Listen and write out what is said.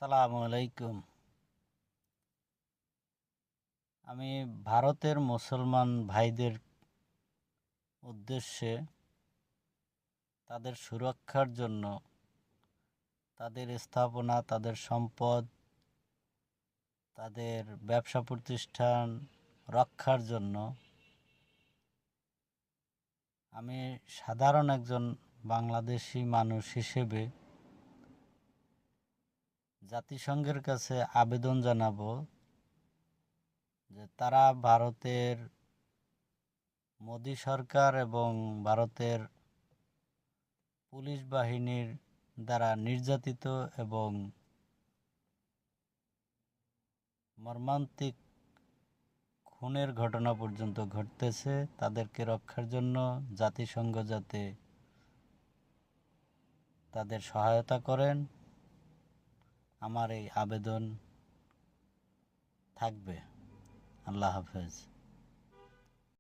আসসালামু আলাইকুম। আমি ভারতের মুসলমান ভাইদের উদ্দেশ্যে তাদের সুরক্ষার জন্য, তাদের স্থাপনা, তাদের সম্পদ, তাদের ব্যবসা প্রতিষ্ঠান রক্ষার জন্য আমি সাধারণ একজন বাংলাদেশি মানুষ হিসেবে জাতিসংঘের কাছে আবেদন জানাবো যে তারা ভারতের মোদি সরকার এবং ভারতের পুলিশ বাহিনীর দ্বারা নির্যাতিত এবং মর্মান্তিক খুনের ঘটনা পর্যন্ত ঘটতেছে, তাদেরকে রক্ষার জন্য জাতিসংঘ যাতে তাদের সহায়তা করেন, আমার এই আবেদন থাকবে। আল্লাহ হাফেজ।